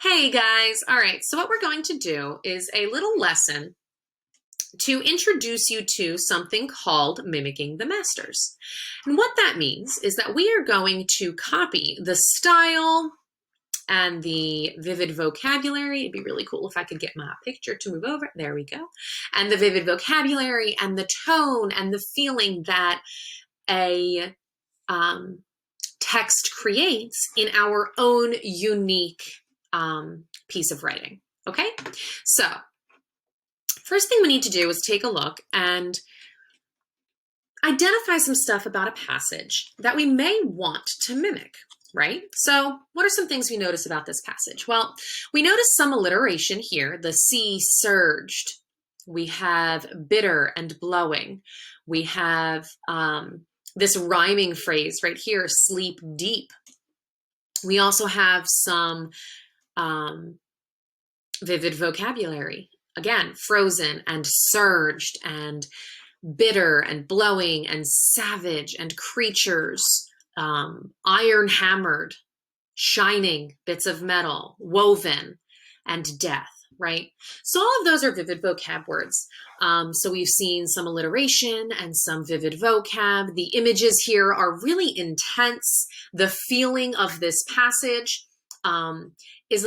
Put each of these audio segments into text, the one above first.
Hey guys, all right, so what we're going to do is a little lesson to introduce you to something called Mimicking the Masters. And what that means is that we are going to copy the style and the vivid vocabulary. It'd be really cool if I could get my picture to move over. There we go. And the vivid vocabulary and the tone and the feeling that a text creates in our own unique piece of writing. Okay, so first thing we need to do is take a look and identify some stuff about a passage that we may want to mimic, right? So what are some things we notice about this passage? Well, we notice some alliteration here. The sea surged. We have bitter and blowing. We have this rhyming phrase right here, sleep deep. We also have some vivid vocabulary. Again, frozen and surged and bitter and blowing and savage and creatures, iron hammered, shining bits of metal, woven, and death, right? So all of those are vivid vocab words. So we've seen some alliteration and some vivid vocab. The images here are really intense. The feeling of this passage is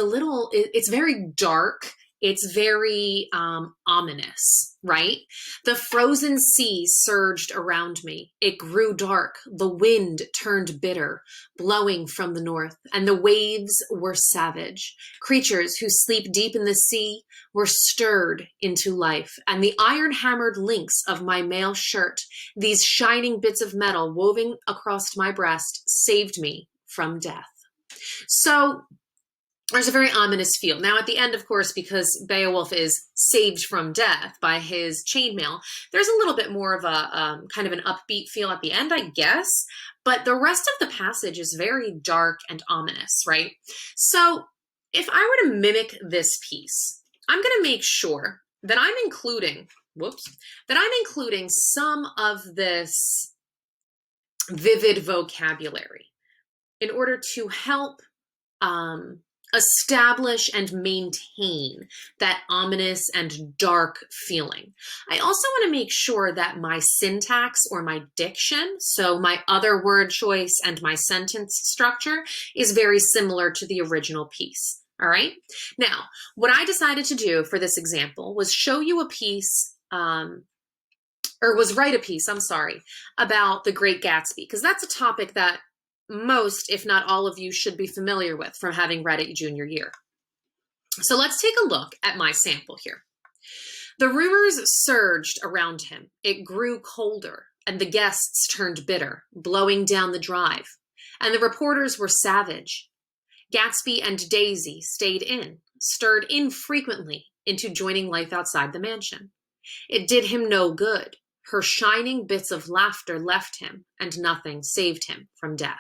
it's very dark. It's very ominous, right? The frozen sea surged around me. It grew dark. The wind turned bitter, blowing from the north, and the waves were savage. Creatures who sleep deep in the sea were stirred into life, and the iron-hammered links of my mail shirt, these shining bits of metal woven across my breast, saved me from death. So there's a very ominous feel. Now, at the end, of course, because Beowulf is saved from death by his chainmail, there's a little bit more of a kind of an upbeat feel at the end, I guess. But the rest of the passage is very dark and ominous, right? So if I were to mimic this piece, I'm going to make sure that I'm including, some of this vivid vocabulary in order to help establish and maintain that ominous and dark feeling. I also want to make sure that my syntax or my diction, so my other word choice and my sentence structure, is very similar to the original piece. All right. Now, what I decided to do for this example was show you a piece, write a piece, about The Great Gatsby, because that's a topic that most, if not all of you, should be familiar with from having read it junior year. So let's take a look at my sample here. The rumors surged around him. It grew colder, and the guests turned bitter, blowing down the drive. And the reporters were savage. Gatsby and Daisy stayed in, stirred infrequently into joining life outside the mansion. It did him no good. Her shining bits of laughter left him, and nothing saved him from death.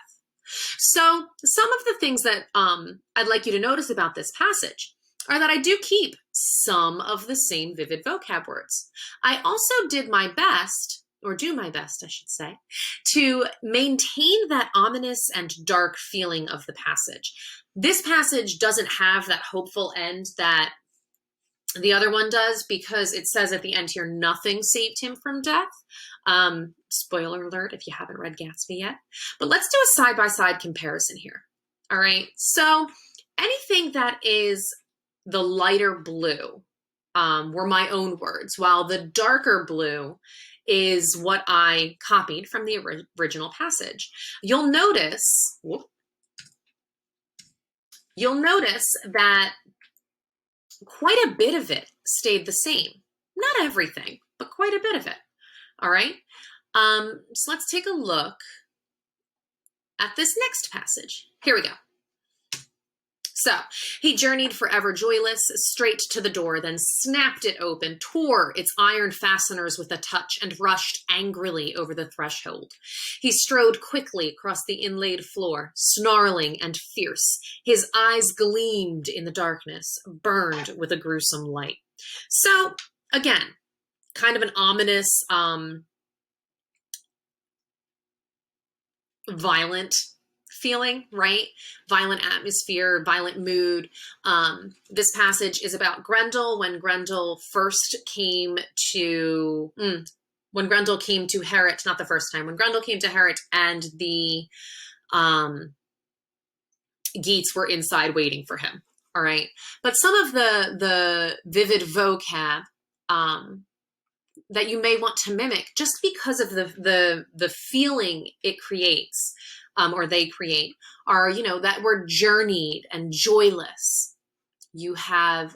So some of the things that I'd like you to notice about this passage are that I do keep some of the same vivid vocab words. I also did my best, or do my best, I should say, to maintain that ominous and dark feeling of the passage. This passage doesn't have that hopeful end that the other one does, because it says at the end here, nothing saved him from death. Spoiler alert if you haven't read Gatsby yet. But let's do a side-by-side comparison here. All right, so anything that is the lighter blue were my own words, while the darker blue is what I copied from the original passage. You'll notice that quite a bit of it stayed the same. Not everything, but quite a bit of it. All right. So let's take a look at this next passage. Here we go. So he journeyed forever joyless, straight to the door, then snapped it open, tore its iron fasteners with a touch, and rushed angrily over the threshold. He strode quickly across the inlaid floor, snarling and fierce. His eyes gleamed in the darkness, burned with a gruesome light. So again, kind of an ominous, violent feeling, right? Violent atmosphere, violent mood. This passage is about Grendel when Grendel came to Herod, not the first time, when Grendel came to Herod and the Geats were inside waiting for him. All right. But some of the vivid vocab that you may want to mimic just because of the feeling it creates, or they create, are, that word journeyed and joyless. You have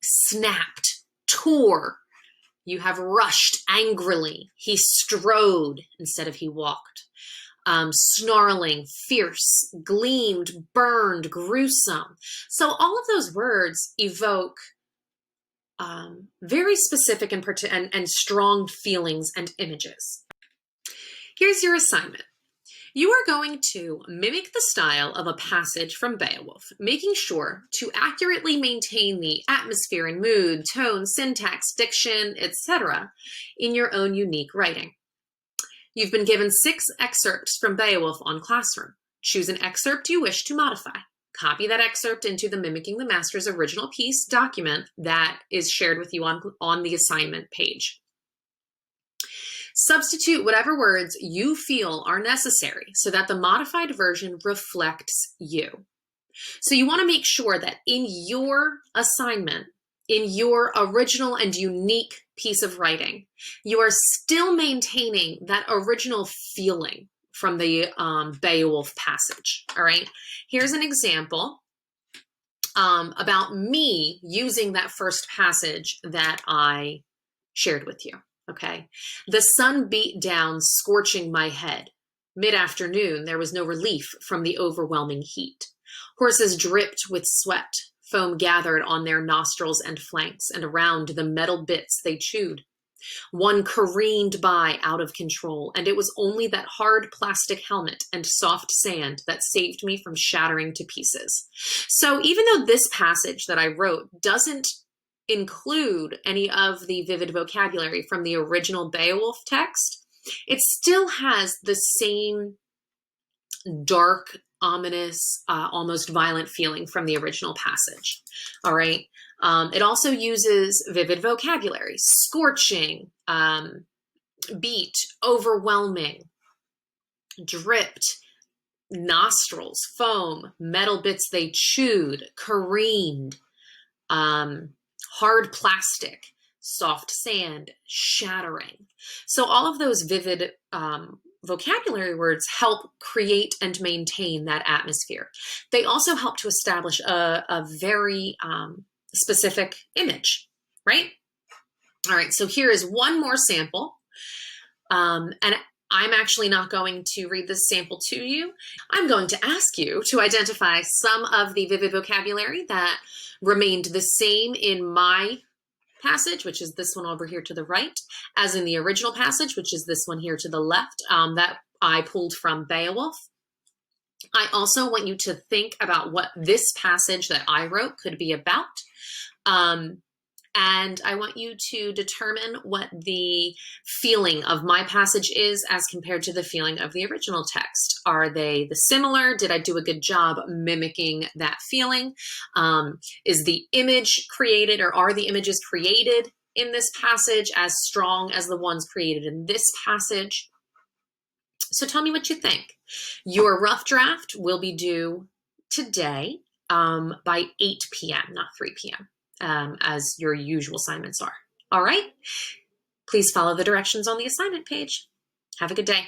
snapped, tore. You have rushed angrily. He strode instead of he walked. Snarling, fierce, gleamed, burned, gruesome. So all of those words evoke very specific and strong feelings and images. Here's your assignment. You are going to mimic the style of a passage from Beowulf, making sure to accurately maintain the atmosphere and mood, tone, syntax, diction, etc. in your own unique writing. You've been given 6 excerpts from Beowulf on Classroom. Choose an excerpt you wish to modify. Copy that excerpt into the Mimicking the Masters original piece document that is shared with you on the assignment page. Substitute whatever words you feel are necessary so that the modified version reflects you. So you want to make sure that in your assignment, in your original and unique piece of writing, you are still maintaining that original feeling from the Beowulf passage. All right. Here's an example about me using that first passage that I shared with you. Okay. The sun beat down, scorching my head. Mid-afternoon, there was no relief from the overwhelming heat. Horses dripped with sweat. Foam gathered on their nostrils and flanks and around the metal bits they chewed. One careened by out of control, and it was only that hard plastic helmet and soft sand that saved me from shattering to pieces. So even though this passage that I wrote doesn't include any of the vivid vocabulary from the original Beowulf text, it still has the same dark, ominous, almost violent feeling from the original passage. All right. It also uses vivid vocabulary: scorching, beat, overwhelming, dripped, nostrils, foam, metal bits they chewed, careened, hard plastic, soft sand, shattering. So all of those vivid vocabulary words help create and maintain that atmosphere. They also help to establish a very specific image, right? All right, so here is one more sample. And I'm actually not going to read this sample to you. I'm going to ask you to identify some of the vivid vocabulary that remained the same in my passage, which is this one over here to the right, as in the original passage, which is this one here to the left, that I pulled from Beowulf. I also want you to think about what this passage that I wrote could be about. And I want you to determine what the feeling of my passage is as compared to the feeling of the original text. Are they similar? Did I do a good job mimicking that feeling? Is the image created, or are the images created in this passage as strong as the ones created in this passage? So tell me what you think. Your rough draft will be due today by 8 p.m., not 3 p.m. As your usual assignments are. All right. Please follow the directions on the assignment page. Have a good day.